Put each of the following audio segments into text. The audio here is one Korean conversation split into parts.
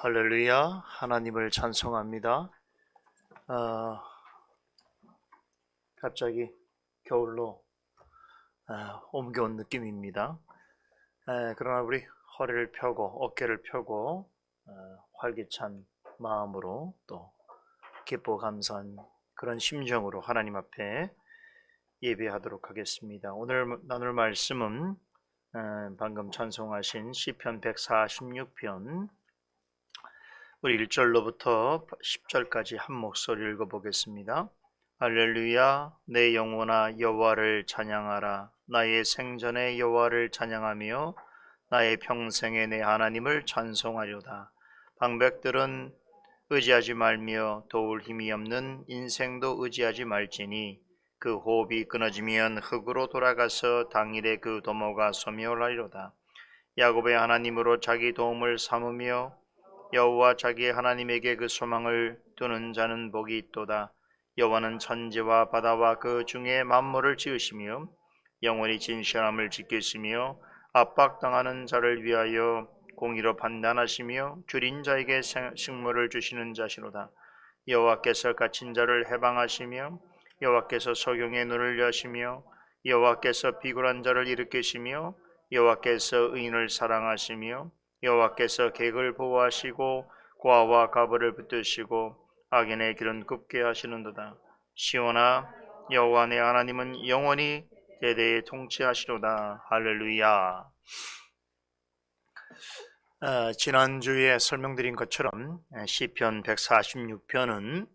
할렐루야, 하나님을 찬송합니다. 갑자기 겨울로 옮겨온 느낌입니다. 그러나 우리 허리를 펴고 어깨를 펴고 활기찬 마음으로 또 기뻐 감사한 그런 심정으로 하나님 앞에 예배하도록 하겠습니다. 오늘 나눌 말씀은 방금 찬송하신 시편 146편 우리 1절로부터 10절까지 한 목소리 읽어보겠습니다. 할렐루야, 내 영혼아 여호와를 찬양하라. 나의 생전에 여호와를 찬양하며 나의 평생에 내 하나님을 찬송하려다. 방백들은 의지하지 말며 도울 힘이 없는 인생도 의지하지 말지니 그 호흡이 끊어지면 흙으로 돌아가서 당일에 그 도모가 소멸하리로다. 야곱의 하나님으로 자기 도움을 삼으며 여호와 자기의 하나님에게 그 소망을 두는 자는 복이 있도다. 여호와는 천지와 바다와 그 중에 만물을 지으시며 영원히 진실함을 지키시며 압박당하는 자를 위하여 공의로 판단하시며 줄인 자에게 식물을 주시는 자시로다. 여호와께서 갇힌 자를 해방하시며 여호와께서 소경의 눈을 여시며 여호와께서 비굴한 자를 일으키시며 여호와께서 의인을 사랑하시며 여호와께서 객을 보호하시고 고아와 가부를 붙드시고 악인의 길은 굽게 하시는도다. 시온아, 여호와 내 하나님은 영원히 대대에 통치하시로다. 할렐루야. 지난주에 설명드린 것처럼 시편 146편은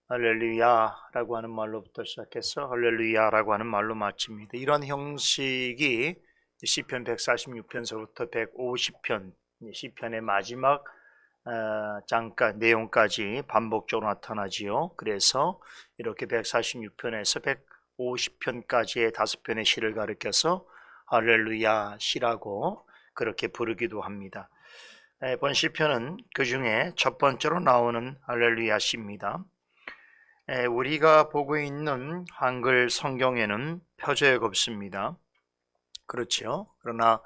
할렐루야라고 하는 말로부터 시작해서 할렐루야라고 하는 말로 마칩니다. 이런 형식이 시편 146편서부터 150편 시편의 마지막 장까 내용까지 반복적으로 나타나지요. 그래서 이렇게 146편에서 150편까지의 5편의 시를 가리켜서 할렐루야 시라고 그렇게 부르기도 합니다. 이번 시편은 그 중에 첫 번째로 나오는 할렐루야 시입니다. 우리가 보고 있는 한글 성경에는 표제가 없습니다. 그렇죠. 그러나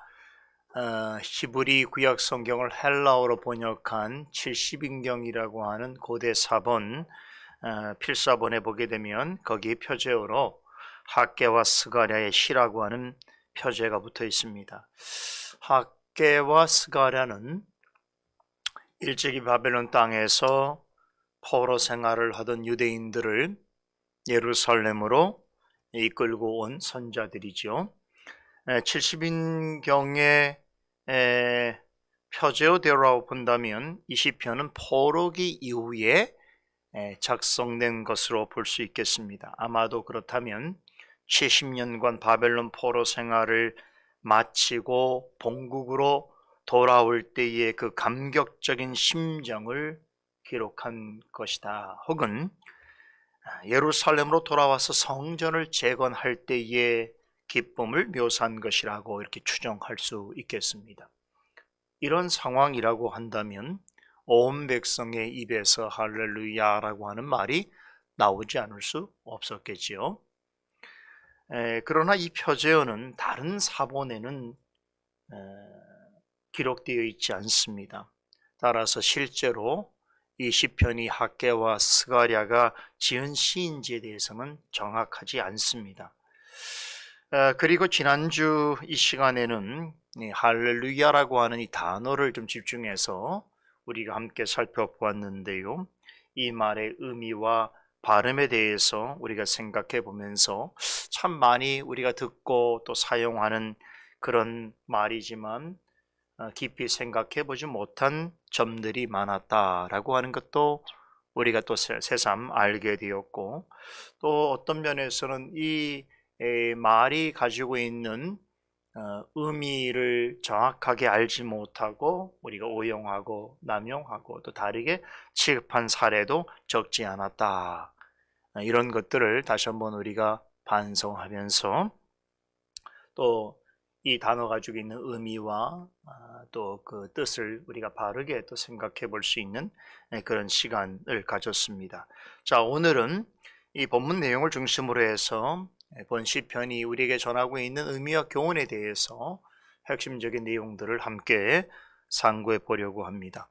히브리 구약 성경을 헬라어로 번역한 70인경이라고 하는 고대 사본 필사본에 보게 되면 거기 표제어로 학개와 스가랴의 시라고 하는 표제가 붙어 있습니다. 학개와 스가랴는 일제기 바벨론 땅에서 포로 생활을 하던 유대인들을 예루살렘으로 이끌고 온 선자들이죠. 70인경의 표제어대로 본다면 이 시편은 포로기 이후에 작성된 것으로 볼 수 있겠습니다. 아마도 그렇다면 70년간 바벨론 포로 생활을 마치고 본국으로 돌아올 때의 그 감격적인 심정을 기록한 것이다. 혹은 예루살렘으로 돌아와서 성전을 재건할 때의 기쁨을 묘사한 것이라고 이렇게 추정할 수 있겠습니다. 이런 상황이라고 한다면 온 백성의 입에서 할렐루야라고 하는 말이 나오지 않을 수 없었겠지요. 그러나 이 표제어는 다른 사본에는 기록되어 있지 않습니다. 따라서 실제로 이 시편이 학개와 스가랴가 지은 시인지에 대해서는 정확하지 않습니다. 그리고 지난주 이 시간에는 할렐루야라고 하는 이 단어를 좀 집중해서 우리가 함께 살펴보았는데요. 이 말의 의미와 발음에 대해서 우리가 생각해 보면서 참 많이 우리가 듣고 또 사용하는 그런 말이지만 깊이 생각해 보지 못한 점들이 많았다라고 하는 것도 우리가 또 새삼 알게 되었고, 또 어떤 면에서는 이 말이 가지고 있는 의미를 정확하게 알지 못하고 우리가 오용하고 남용하고 또 다르게 취급한 사례도 적지 않았다. 이런 것들을 다시 한번 우리가 반성하면서 또 이 단어 가지고 있는 의미와 또 그 뜻을 우리가 바르게 또 생각해 볼 수 있는 그런 시간을 가졌습니다. 자, 오늘은 이 본문 내용을 중심으로 해서 본 시편이 우리에게 전하고 있는 의미와 교훈에 대해서 핵심적인 내용들을 함께 상고해 보려고 합니다.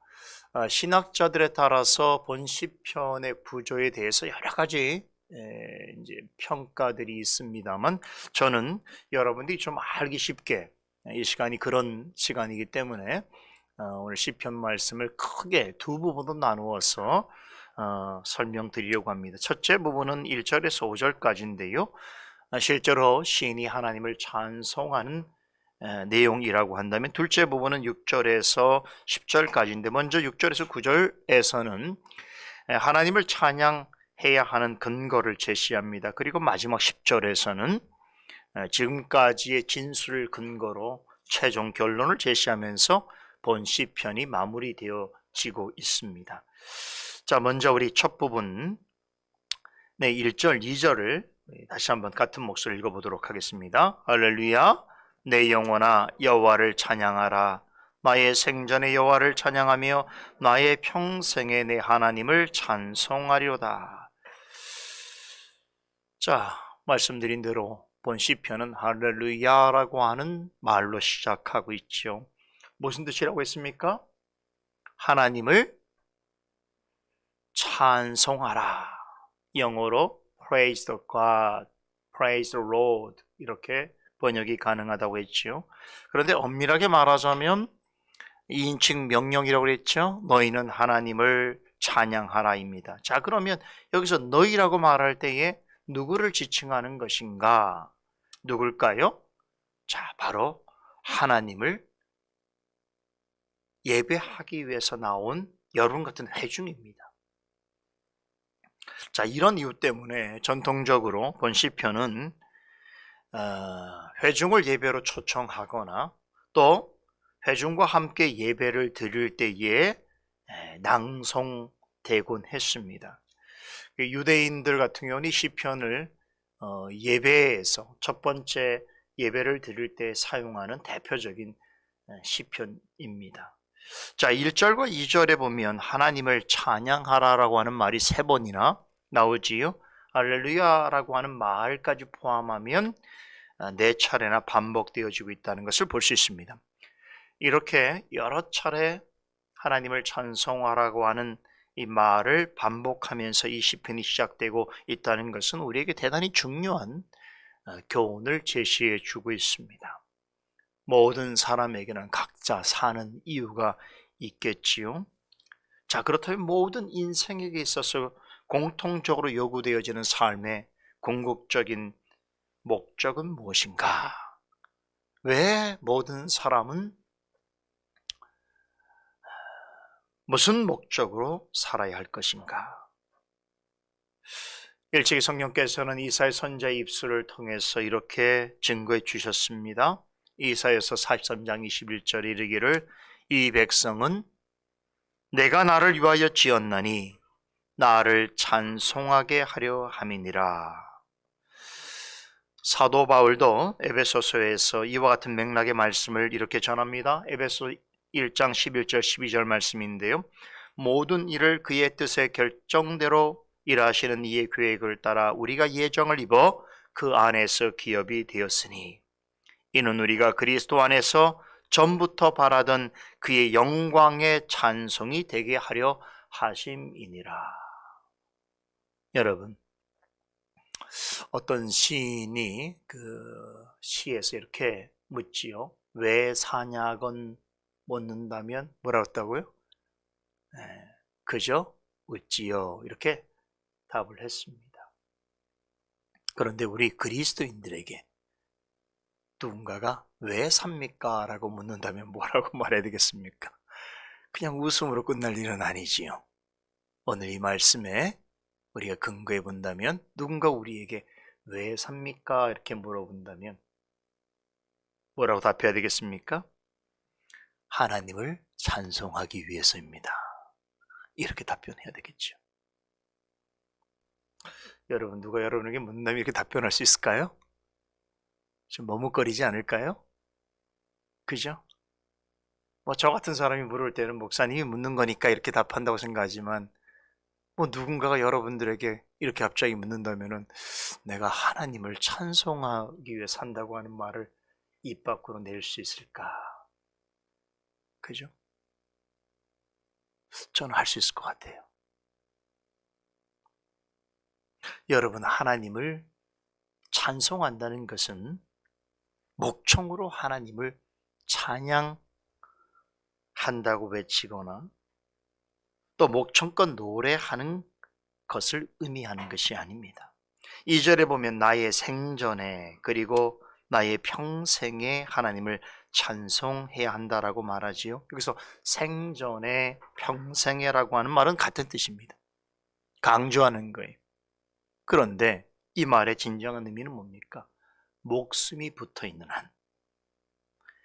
신학자들에 따라서 본 시편의 구조에 대해서 여러 가지 이제 평가들이 있습니다만, 저는 여러분들이 좀 알기 쉽게, 이 시간이 그런 시간이기 때문에 오늘 시편 말씀을 크게 두 부분으로 나누어서 설명드리려고 합니다. 첫째 부분은 1절에서 5절까지인데요. 실제로 시인이 하나님을 찬송하는 내용이라고 한다면, 둘째 부분은 6절에서 10절까지인데, 먼저 6절에서 9절에서는 하나님을 찬양해야 하는 근거를 제시합니다. 그리고 마지막 10절에서는 지금까지의 진술을 근거로 최종 결론을 제시하면서 본 시편이 마무리되어지고 있습니다. 자, 먼저 우리 첫 부분 1절, 2절을 다시 한번 같은 목소리로 읽어보도록 하겠습니다. 할렐루야, 내 영혼아 여호와를 찬양하라. 나의 생전에 여호와를 찬양하며 나의 평생에 내 하나님을 찬송하리로다. 자, 말씀드린 대로 본 시편은 할렐루야라고 하는 말로 시작하고 있죠. 무슨 뜻이라고 했습니까? 하나님을 찬송하라. 영어로 praise the God, praise the Lord 이렇게 번역이 가능하다고 했죠. 그런데 엄밀하게 말하자면 2인칭 명령이라고 했죠. 너희는 하나님을 찬양하라입니다. 자, 그러면 여기서 너희라고 말할 때에 누구를 지칭하는 것인가? 누굴까요? 자, 바로 하나님을 예배하기 위해서 나온 여러분 같은 회중입니다. 자, 이런 이유 때문에 전통적으로 본 시편은 회중을 예배로 초청하거나 또 회중과 함께 예배를 드릴 때에 낭송되곤 했습니다. 유대인들 같은 경우는 시편을 예배에서 첫 번째 예배를 드릴 때 사용하는 대표적인 시편입니다. 자, 1절과 2절에 보면 하나님을 찬양하라라고 하는 말이 3번이나 나오지요. 할렐루야라고 하는 말까지 포함하면 4차례나 반복되어지고 있다는 것을 볼 수 있습니다. 이렇게 여러 차례 하나님을 찬송하라고 하는 이 말을 반복하면서 이 시편이 시작되고 있다는 것은 우리에게 대단히 중요한 교훈을 제시해 주고 있습니다. 모든 사람에게는 각자 사는 이유가 있겠지요. 자, 그렇다면 모든 인생에게 있어서 공통적으로 요구되어지는 삶의 궁극적인 목적은 무엇인가? 왜 모든 사람은 무슨 목적으로 살아야 할 것인가? 일찍이 성령께서는 이사야 선지자의 입술을 통해서 이렇게 증거해 주셨습니다. 이사야서 43장 21절에 이르기를 이 백성은 내가 나를 위하여 지었나니 나를 찬송하게 하려 함이니라. 사도 바울도 에베소서에서 이와 같은 맥락의 말씀을 이렇게 전합니다. 에베소 1장 11절 12절 말씀인데요. 모든 일을 그의 뜻의 결정대로 일하시는 이의 계획을 따라 우리가 예정을 입어 그 안에서 기업이 되었으니 이는 우리가 그리스도 안에서 전부터 바라던 그의 영광의 찬송이 되게 하려 하심이니라. 여러분, 어떤 시인이 그 시에서 이렇게 묻지요. 왜 사냐건 묻는다면 뭐라고 했다고요? 그저 웃지요. 이렇게 답을 했습니다. 그런데 우리 그리스도인들에게 누군가가 왜 삽니까? 라고 묻는다면 뭐라고 말해야 되겠습니까? 그냥 웃음으로 끝날 일은 아니지요. 오늘 이 말씀에 우리가 근거해 본다면 누군가 우리에게 왜 삽니까? 이렇게 물어본다면 뭐라고 답해야 되겠습니까? 하나님을 찬송하기 위해서입니다. 이렇게 답변해야 되겠죠. 여러분, 누가 여러분에게 묻는다면 이렇게 답변할 수 있을까요? 좀 머뭇거리지 않을까요? 그죠? 뭐 저 같은 사람이 물을 때는 목사님이 묻는 거니까 이렇게 답한다고 생각하지만 뭐 누군가가 여러분들에게 이렇게 갑자기 묻는다면은 내가 하나님을 찬송하기 위해 산다고 하는 말을 입 밖으로 낼 수 있을까? 그죠? 저는 할 수 있을 것 같아요. 여러분, 하나님을 찬송한다는 것은 목청으로 하나님을 찬양한다고 외치거나 또 목청껏 노래하는 것을 의미하는 것이 아닙니다. 2절에 보면 나의 생전에 그리고 나의 평생에 하나님을 찬송해야 한다라고 말하지요. 여기서 생전에 평생에라고 하는 말은 같은 뜻입니다. 강조하는 거예요. 그런데 이 말의 진정한 의미는 뭡니까? 목숨이 붙어 있는 한,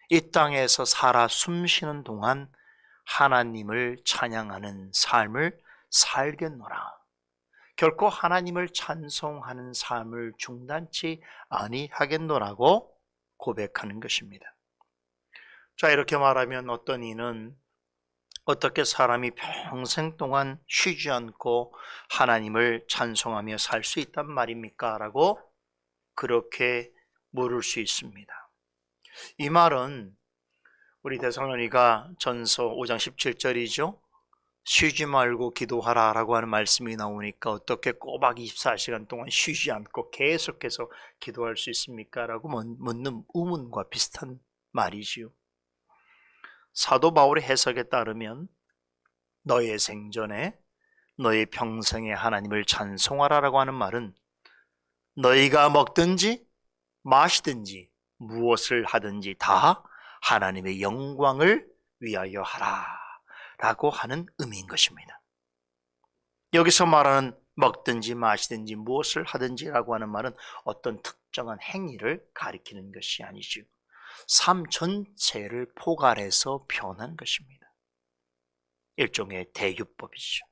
이 땅에서 살아 숨쉬는 동안 하나님을 찬양하는 삶을 살겠노라. 결코 하나님을 찬송하는 삶을 중단치 아니하겠노라고 고백하는 것입니다. 자, 이렇게 말하면 어떤 이는 어떻게 사람이 평생 동안 쉬지 않고 하나님을 찬송하며 살 수 있단 말입니까? 라고 그렇게 물을 수 있습니다. 이 말은 우리 데살로니가 전서 5장 17절이죠. 쉬지 말고 기도하라 라고 하는 말씀이 나오니까 어떻게 꼬박 24시간 동안 쉬지 않고 계속해서 기도할 수 있습니까? 라고 묻는 의문과 비슷한 말이지요. 사도 바울의 해석에 따르면 너의 생전에 너의 평생에 하나님을 찬송하라 라고 하는 말은 너희가 먹든지 마시든지 무엇을 하든지 다 하나님의 영광을 위하여 하라 라고 하는 의미인 것입니다. 여기서 말하는 먹든지 마시든지 무엇을 하든지 라고 하는 말은 어떤 특정한 행위를 가리키는 것이 아니죠. 삶 전체를 포괄해서 표현한 것입니다. 일종의 대유법이죠.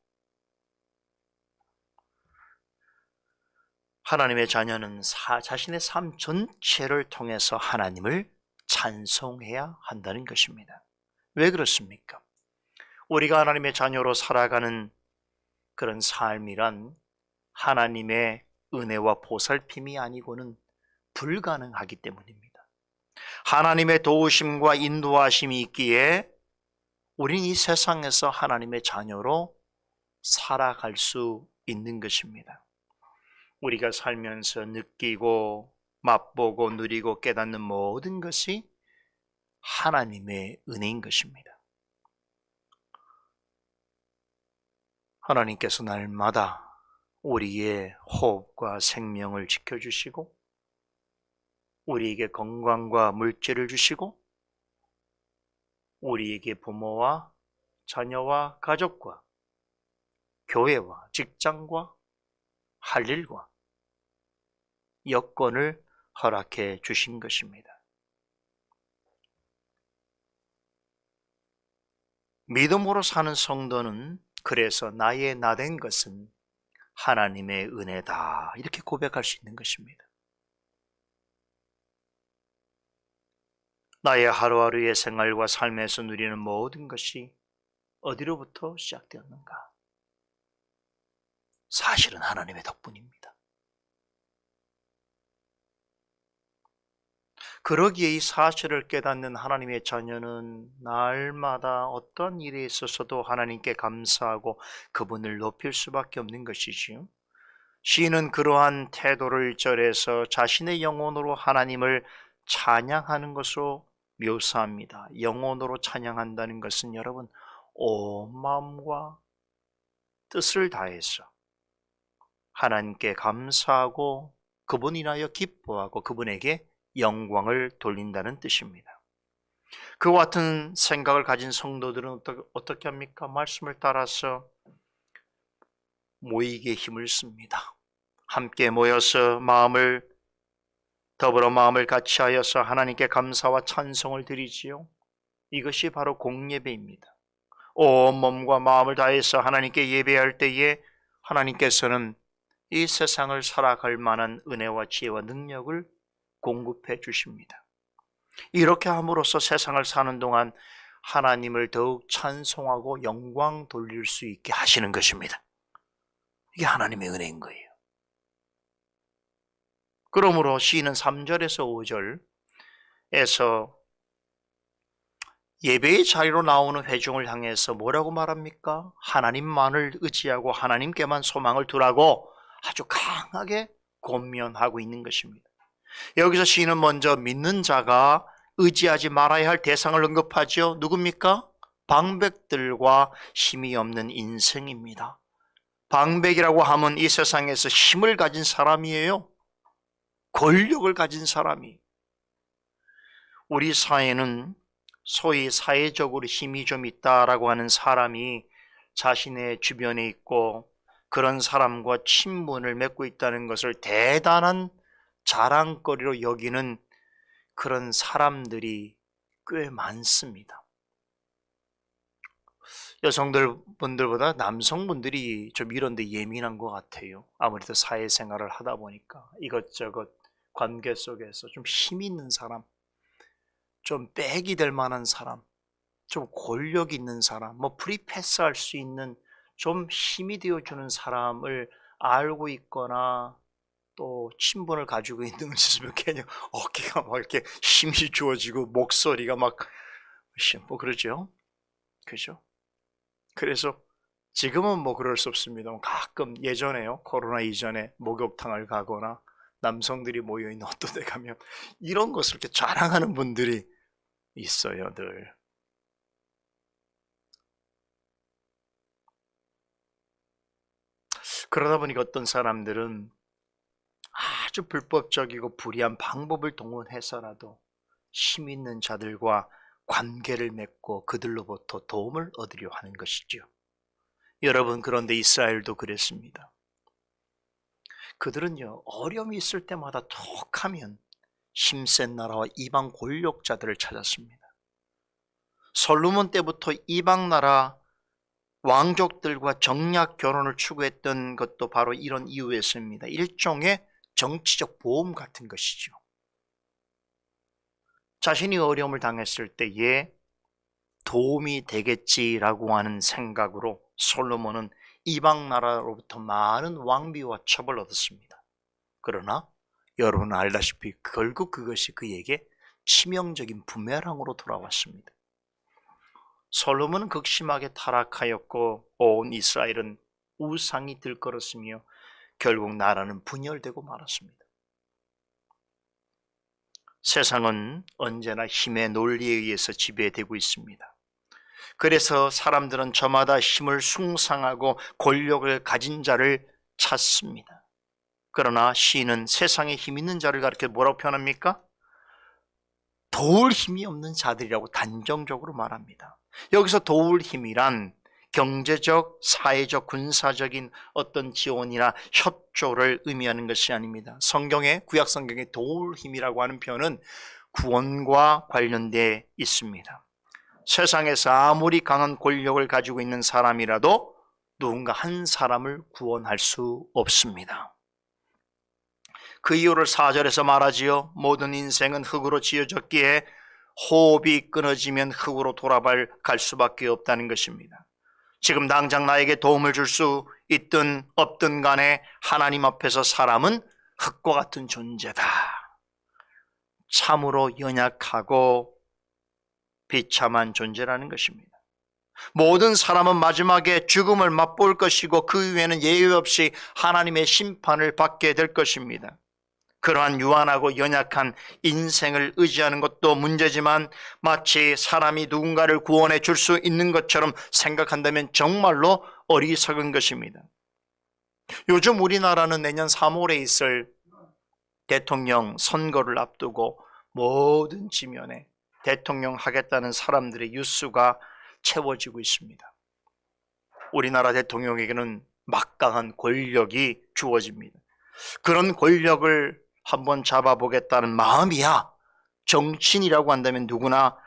하나님의 자녀는 자신의 삶 전체를 통해서 하나님을 찬송해야 한다는 것입니다. 왜 그렇습니까? 우리가 하나님의 자녀로 살아가는 그런 삶이란 하나님의 은혜와 보살핌이 아니고는 불가능하기 때문입니다. 하나님의 도우심과 인도하심이 있기에 우린 이 세상에서 하나님의 자녀로 살아갈 수 있는 것입니다. 우리가 살면서 느끼고 맛보고 누리고 깨닫는 모든 것이 하나님의 은혜인 것입니다. 하나님께서 날마다 우리의 호흡과 생명을 지켜주시고 우리에게 건강과 물질을 주시고 우리에게 부모와 자녀와 가족과 교회와 직장과 할 일과 여건을 허락해 주신 것입니다. 믿음으로 사는 성도는 그래서 나의 나된 것은 하나님의 은혜다 이렇게 고백할 수 있는 것입니다. 나의 하루하루의 생활과 삶에서 누리는 모든 것이 어디로부터 시작되었는가? 사실은 하나님의 덕분입니다. 그러기에 이 사실을 깨닫는 하나님의 자녀는 날마다 어떤 일에 있어서도 하나님께 감사하고 그분을 높일 수밖에 없는 것이지요. 시인은 그러한 태도를 1절에서 자신의 영혼으로 하나님을 찬양하는 것으로 묘사합니다. 영혼으로 찬양한다는 것은 여러분 온 마음과 뜻을 다해서 하나님께 감사하고 그분 인하여 기뻐하고 그분에게 영광을 돌린다는 뜻입니다. 그와 같은 생각을 가진 성도들은 어떻게 합니까? 말씀을 따라서 모이기에 힘을 씁니다. 함께 모여서 더불어 마음을 같이하여서 하나님께 감사와 찬송을 드리지요. 이것이 바로 공예배입니다. 온 몸과 마음을 다해서 하나님께 예배할 때에 하나님께서는 이 세상을 살아갈 만한 은혜와 지혜와 능력을 공급해 주십니다. 이렇게 함으로써 세상을 사는 동안 하나님을 더욱 찬송하고 영광 돌릴 수 있게 하시는 것입니다. 이게 하나님의 은혜인 거예요. 그러므로 시인은 3절에서 5절에서 예배의 자리로 나오는 회중을 향해서 뭐라고 말합니까? 하나님만을 의지하고 하나님께만 소망을 두라고 아주 강하게 권면하고 있는 것입니다. 여기서 시인은 먼저 믿는 자가 의지하지 말아야 할 대상을 언급하죠. 누굽니까? 방백들과 힘이 없는 인생입니다. 방백이라고 하면 이 세상에서 힘을 가진 사람이에요. 권력을 가진 사람이. 우리 사회는 소위 사회적으로 힘이 좀 있다라고 하는 사람이 자신의 주변에 있고 그런 사람과 친분을 맺고 있다는 것을 대단한 자랑거리로 여기는 그런 사람들이 꽤 많습니다. 여성분들보다 남성분들이 좀 이런 데 예민한 것 같아요. 아무래도 사회생활을 하다 보니까 이것저것 관계 속에서 좀 힘 있는 사람, 좀 백이 될 만한 사람, 좀 권력 있는 사람, 뭐 프리패스 할 수 있는 좀 힘이 되어주는 사람을 알고 있거나 또 친분을 가지고 있는 것이면 괜히 어깨가 막 이렇게 힘이 주어지고 목소리가 막 뭐 그러죠. 그죠? 그래서 지금은 뭐 그럴 수 없습니다. 가끔 예전에요. 코로나 이전에 목욕탕을 가거나 남성들이 모여있는 어떤 데 가면 이런 것을 이렇게 자랑하는 분들이 있어요, 늘. 그러다 보니까 어떤 사람들은 아주 불법적이고 불의한 방법을 동원해서라도 힘 있는 자들과 관계를 맺고 그들로부터 도움을 얻으려 하는 것이죠. 여러분, 그런데 이스라엘도 그랬습니다. 그들은요, 어려움이 있을 때마다 톡하면 힘센 나라와 이방 권력자들을 찾았습니다. 솔로몬 때부터 이방 나라 왕족들과 정략 결혼을 추구했던 것도 바로 이런 이유였습니다. 일종의 정치적 보험 같은 것이죠. 자신이 어려움을 당했을 때에 도움이 되겠지라고 하는 생각으로 솔로몬은 이방 나라로부터 많은 왕비와 첩을 얻었습니다. 그러나 여러분 알다시피 결국 그것이 그에게 치명적인 부메랑으로 돌아왔습니다. 솔로몬은 극심하게 타락하였고 온 이스라엘은 우상이 들끓었으며 결국 나라는 분열되고 말았습니다. 세상은 언제나 힘의 논리에 의해서 지배되고 있습니다. 그래서 사람들은 저마다 힘을 숭상하고 권력을 가진 자를 찾습니다. 그러나 시인은 세상에 힘 있는 자를 가리켜 뭐라고 표현합니까? 도울 힘이 없는 자들이라고 단정적으로 말합니다. 여기서 도울 힘이란 경제적, 사회적, 군사적인 어떤 지원이나 협조를 의미하는 것이 아닙니다. 성경에, 구약 성경에 도울 힘이라고 하는 표현은 구원과 관련되어 있습니다. 세상에서 아무리 강한 권력을 가지고 있는 사람이라도 누군가 한 사람을 구원할 수 없습니다. 그 이유를 4절에서 말하지요. 모든 인생은 흙으로 지어졌기에 호흡이 끊어지면 흙으로 돌아갈 수밖에 없다는 것입니다. 지금 당장 나에게 도움을 줄 수 있든 없든 간에 하나님 앞에서 사람은 흙과 같은 존재다. 참으로 연약하고 비참한 존재라는 것입니다. 모든 사람은 마지막에 죽음을 맛볼 것이고 그 이후에는 예외 없이 하나님의 심판을 받게 될 것입니다. 그러한 유한하고 연약한 인생을 의지하는 것도 문제지만 마치 사람이 누군가를 구원해 줄 수 있는 것처럼 생각한다면 정말로 어리석은 것입니다. 요즘 우리나라는 내년 3월에 있을 대통령 선거를 앞두고 모든 지면에 대통령 하겠다는 사람들의 뉴스가 채워지고 있습니다. 우리나라 대통령에게는 막강한 권력이 주어집니다. 그런 권력을 한번 잡아보겠다는 마음이야 정치인이라고 한다면 누구나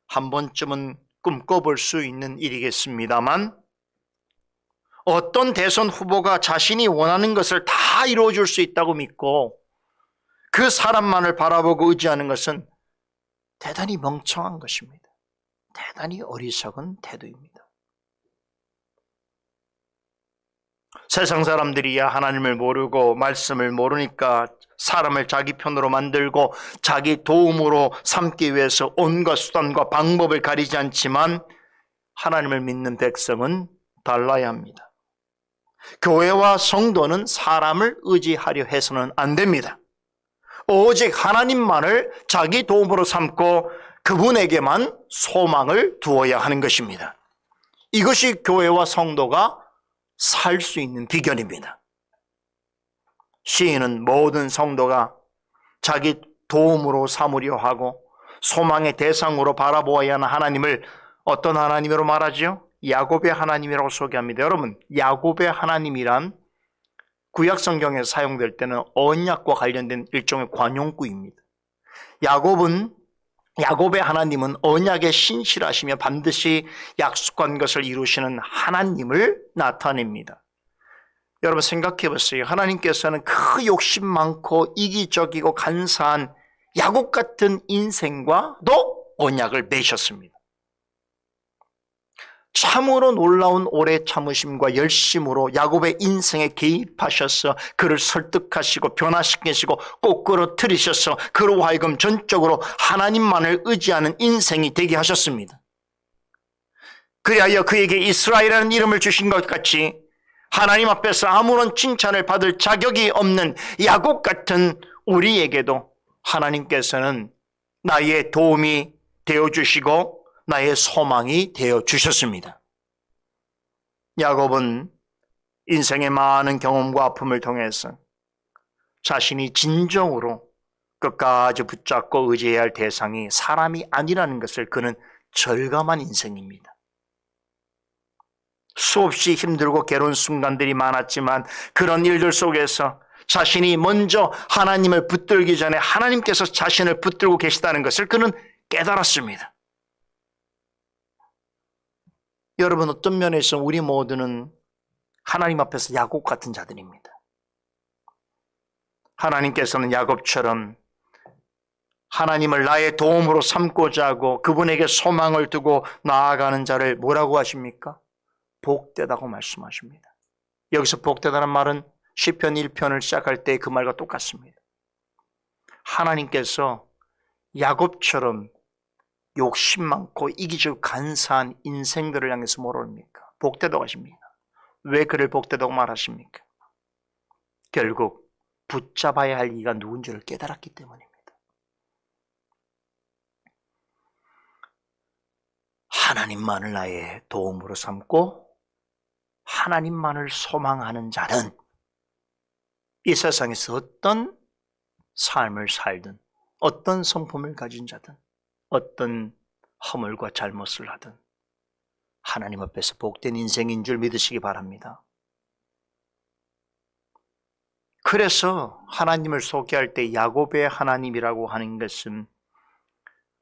한 번쯤은 꿈꿔볼 수 있는 일이겠습니다만 어떤 대선 후보가 자신이 원하는 것을 다 이루어줄 수 있다고 믿고 그 사람만을 바라보고 의지하는 것은 대단히 멍청한 것입니다. 대단히 어리석은 태도입니다. 세상 사람들이야 하나님을 모르고 말씀을 모르니까 사람을 자기 편으로 만들고 자기 도움으로 삼기 위해서 온갖 수단과 방법을 가리지 않지만 하나님을 믿는 백성은 달라야 합니다. 교회와 성도는 사람을 의지하려 해서는 안 됩니다. 오직 하나님만을 자기 도움으로 삼고 그분에게만 소망을 두어야 하는 것입니다. 이것이 교회와 성도가 살 수 있는 비결입니다. 시인은 모든 성도가 자기 도움으로 삼으려 하고 소망의 대상으로 바라보아야 하는 하나님을 어떤 하나님으로 말하죠? 야곱의 하나님이라고 소개합니다. 여러분, 야곱의 하나님이란 구약 성경에서 사용될 때는 언약과 관련된 일종의 관용구입니다. 야곱의 하나님은 언약에 신실하시며 반드시 약속한 것을 이루시는 하나님을 나타냅니다. 여러분 생각해 보세요. 하나님께서는 그 욕심 많고 이기적이고 간사한 야곱 같은 인생과도 언약을 맺으셨습니다. 참으로 놀라운 오래 참으심과 열심으로 야곱의 인생에 개입하셔서 그를 설득하시고 변화시키시고 꼬꾸러뜨리셔서 그로 하여금 전적으로 하나님만을 의지하는 인생이 되게 하셨습니다. 그리하여 그에게 이스라엘이라는 이름을 주신 것 같이 하나님 앞에서 아무런 칭찬을 받을 자격이 없는 야곱 같은 우리에게도 하나님께서는 나의 도움이 되어주시고 나의 소망이 되어주셨습니다. 야곱은 인생의 많은 경험과 아픔을 통해서 자신이 진정으로 끝까지 붙잡고 의지해야 할 대상이 사람이 아니라는 것을 그는 절감한 인생입니다. 수없이 힘들고 괴로운 순간들이 많았지만 그런 일들 속에서 자신이 먼저 하나님을 붙들기 전에 하나님께서 자신을 붙들고 계시다는 것을 그는 깨달았습니다. 여러분, 어떤 면에서 우리 모두는 하나님 앞에서 야곱 같은 자들입니다. 하나님께서는 야곱처럼 하나님을 나의 도움으로 삼고자 하고 그분에게 소망을 두고 나아가는 자를 뭐라고 하십니까? 복되다고 말씀하십니다. 여기서 복되다는 말은 시편 1편을 시작할 때 그 말과 똑같습니다. 하나님께서 야곱처럼 욕심 많고 이기적 간사한 인생들을 향해서 뭐라 합니까? 복되다고 하십니다. 왜 그를 복되다고 말하십니까? 결국 붙잡아야 할 이가 누군지를 깨달았기 때문입니다. 하나님만을 나의 도움으로 삼고 하나님만을 소망하는 자는 이 세상에서 어떤 삶을 살든 어떤 성품을 가진 자든 어떤 허물과 잘못을 하든 하나님 앞에서 복된 인생인 줄 믿으시기 바랍니다. 그래서 하나님을 소개할 때 야곱의 하나님이라고 하는 것은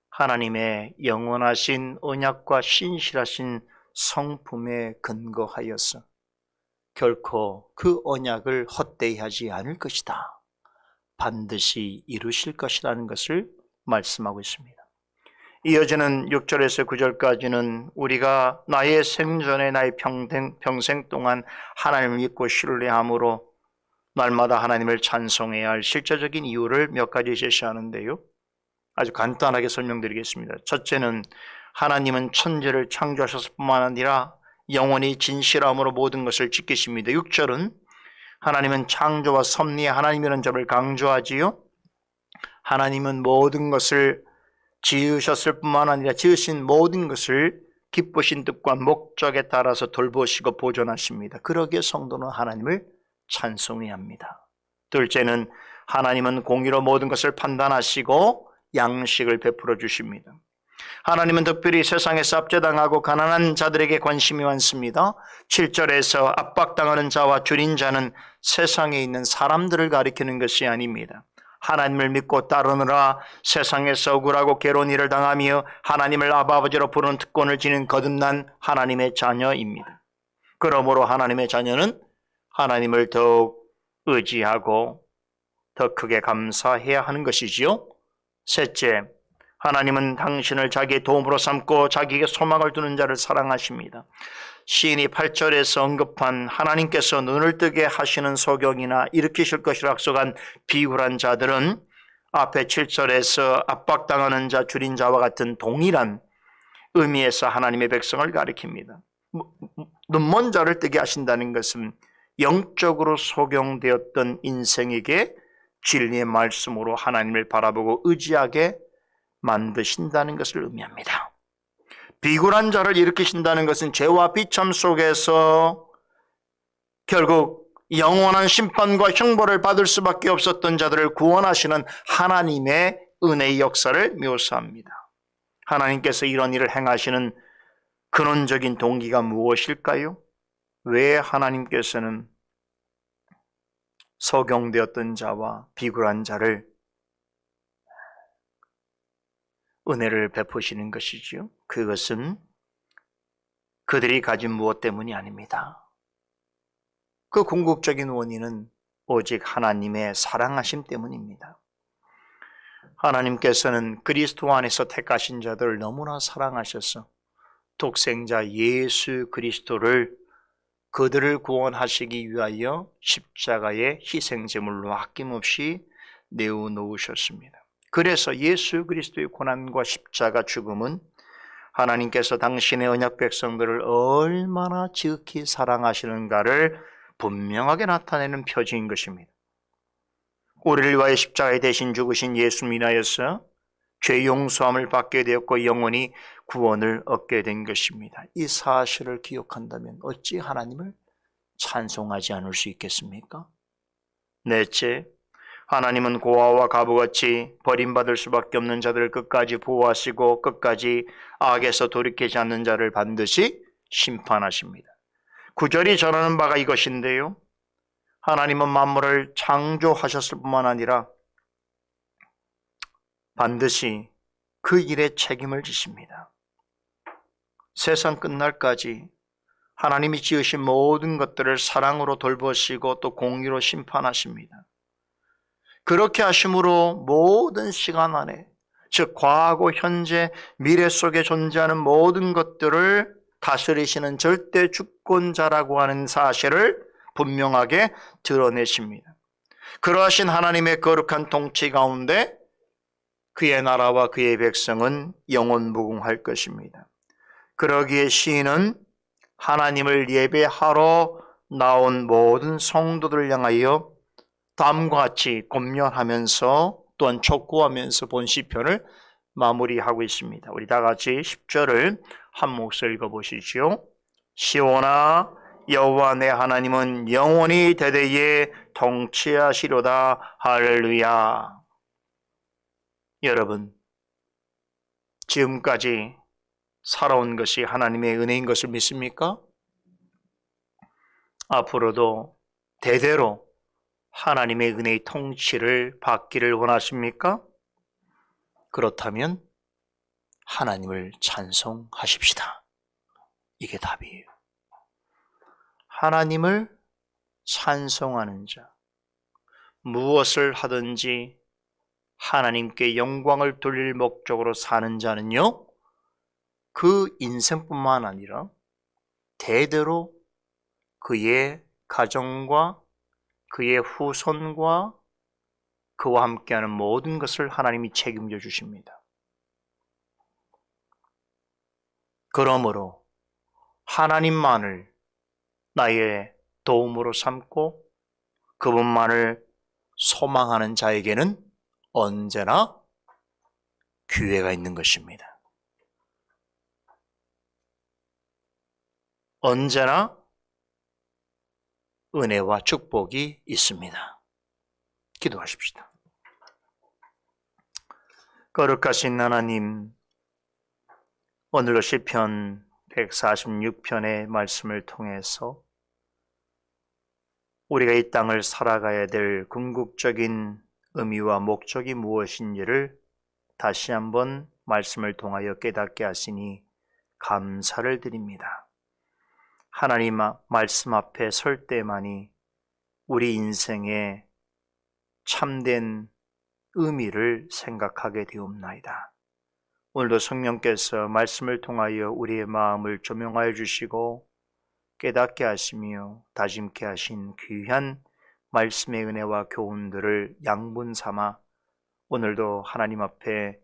하나님의 영원하신 언약과 신실하신 성품에 근거하여서 결코 그 언약을 헛되이 하지 않을 것이다. 반드시 이루실 것이라는 것을 말씀하고 있습니다. 이어지는 6절에서 9절까지는 우리가 나의 생전에 나의 평생 동안 하나님을 믿고 신뢰함으로 날마다 하나님을 찬송해야 할 실제적인 이유를 몇 가지 제시하는데요. 아주 간단하게 설명드리겠습니다. 첫째는 하나님은 천지를 창조하셨을 뿐만 아니라 영원히 진실함으로 모든 것을 지키십니다. 6절은 하나님은 창조와 섭리의 하나님이라는 점을 강조하지요. 하나님은 모든 것을 지으셨을 뿐만 아니라 지으신 모든 것을 기쁘신 뜻과 목적에 따라서 돌보시고 보존하십니다. 그러기에 성도는 하나님을 찬송해야 합니다. 둘째는 하나님은 공의로 모든 것을 판단하시고 양식을 베풀어 주십니다. 하나님은 특별히 세상에서 압제당하고 가난한 자들에게 관심이 많습니다. 7절에서 압박당하는 자와 줄인 자는 세상에 있는 사람들을 가리키는 것이 아닙니다. 하나님을 믿고 따르느라 세상에서 억울하고 괴로운 일을 당하며 하나님을 아버지로 부르는 특권을 지닌 거듭난 하나님의 자녀입니다. 그러므로 하나님의 자녀는 하나님을 더욱 의지하고 더 크게 감사해야 하는 것이지요. 셋째, 하나님은 당신을 자기의 도움으로 삼고 자기에게 소망을 두는 자를 사랑하십니다. 시인이 8절에서 언급한 하나님께서 눈을 뜨게 하시는 소경이나 일으키실 것이라 약속한 비굴한 자들은 앞에 7절에서 압박당하는 자, 줄인 자와 같은 동일한 의미에서 하나님의 백성을 가리킵니다. 눈먼 자를 뜨게 하신다는 것은 영적으로 소경되었던 인생에게 진리의 말씀으로 하나님을 바라보고 의지하게 만드신다는 것을 의미합니다. 비굴한 자를 일으키신다는 것은 죄와 비참 속에서 결국 영원한 심판과 형벌을 받을 수밖에 없었던 자들을 구원하시는 하나님의 은혜의 역사를 묘사합니다. 하나님께서 이런 일을 행하시는 근원적인 동기가 무엇일까요? 왜 하나님께서는 소경되었던 자와 비굴한 자를 은혜를 베푸시는 것이지요? 그것은 그들이 가진 무엇 때문이 아닙니다. 그 궁극적인 원인은 오직 하나님의 사랑하심 때문입니다. 하나님께서는 그리스도 안에서 택하신 자들을 너무나 사랑하셔서 독생자 예수 그리스도를 그들을 구원하시기 위하여 십자가의 희생제물로 아낌없이 내어놓으셨습니다. 그래서 예수 그리스도의 고난과 십자가 죽음은 하나님께서 당신의 언약 백성들을 얼마나 지극히 사랑하시는가를 분명하게 나타내는 표지인 것입니다. 우리를 위하여 십자가에 대신 죽으신 예수님을 인하여서 죄 용서함을 받게 되었고 영원히 구원을 얻게 된 것입니다. 이 사실을 기억한다면 어찌 하나님을 찬송하지 않을 수 있겠습니까? 넷째, 하나님은 고아와 가부같이 버림받을 수밖에 없는 자들을 끝까지 보호하시고 끝까지 악에서 돌이키지 않는 자를 반드시 심판하십니다. 9절이 전하는 바가 이것인데요. 하나님은 만물을 창조하셨을 뿐만 아니라 반드시 그 일에 책임을 지십니다. 세상 끝날까지 하나님이 지으신 모든 것들을 사랑으로 돌보시고 또 공의로 심판하십니다. 그렇게 하심으로 모든 시간 안에, 즉 과거, 현재, 미래 속에 존재하는 모든 것들을 다스리시는 절대 주권자라고 하는 사실을 분명하게 드러내십니다. 그러하신 하나님의 거룩한 통치 가운데 그의 나라와 그의 백성은 영원무궁할 것입니다. 그러기에 시인은 하나님을 예배하러 나온 모든 성도들을 향하여 다음과 같이 권면하면서 또한 촉구하면서 본 시편을 마무리하고 있습니다. 우리 다 같이 10절을 한 목소리 읽어보시죠. 시온아 여호와 내 하나님은 영원히 대대에 통치하시로다. 할렐루야. 여러분, 지금까지 살아온 것이 하나님의 은혜인 것을 믿습니까? 앞으로도 대대로 하나님의 은혜의 통치를 받기를 원하십니까? 그렇다면 하나님을 찬송하십시다. 이게 답이에요. 하나님을 찬송하는 자, 무엇을 하든지 하나님께 영광을 돌릴 목적으로 사는 자는요, 그 인생뿐만 아니라 대대로 그의 가정과 그의 후손과 그와 함께하는 모든 것을 하나님이 책임져 주십니다. 그러므로 하나님만을 나의 도움으로 삼고 그분만을 소망하는 자에게는 언제나 기회가 있는 것입니다. 언제나 은혜와 축복이 있습니다. 기도하십시다. 거룩하신 하나님, 오늘도 시편 146편의 말씀을 통해서 우리가 이 땅을 살아가야 될 궁극적인 의미와 목적이 무엇인지를 다시 한번 말씀을 통하여 깨닫게 하시니 감사를 드립니다. 하나님 말씀 앞에 설 때만이 우리 인생의 참된 의미를 생각하게 되옵나이다. 오늘도 성령께서 말씀을 통하여 우리의 마음을 조명하여 주시고 깨닫게 하시며 다짐케 하신 귀한 말씀의 은혜와 교훈들을 양분 삼아 오늘도 하나님 앞에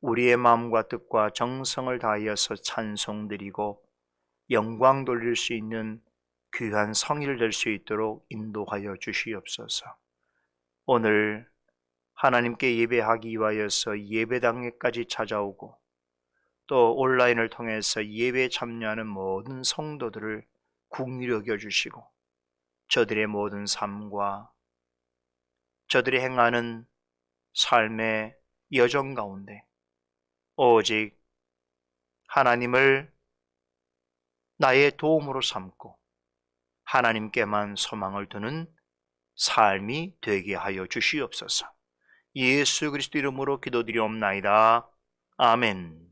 우리의 마음과 뜻과 정성을 다하여서 찬송드리고 영광 돌릴 수 있는 귀한 성일 될 수 있도록 인도하여 주시옵소서. 오늘 하나님께 예배하기 위하여서 예배당에까지 찾아오고 또 온라인을 통해서 예배에 참여하는 모든 성도들을 긍휼히 여겨주시고 저들의 모든 삶과 저들이 행하는 삶의 여정 가운데 오직 하나님을 나의 도움으로 삼고 하나님께만 소망을 두는 삶이 되게 하여 주시옵소서. 예수 그리스도 이름으로 기도드리옵나이다. 아멘.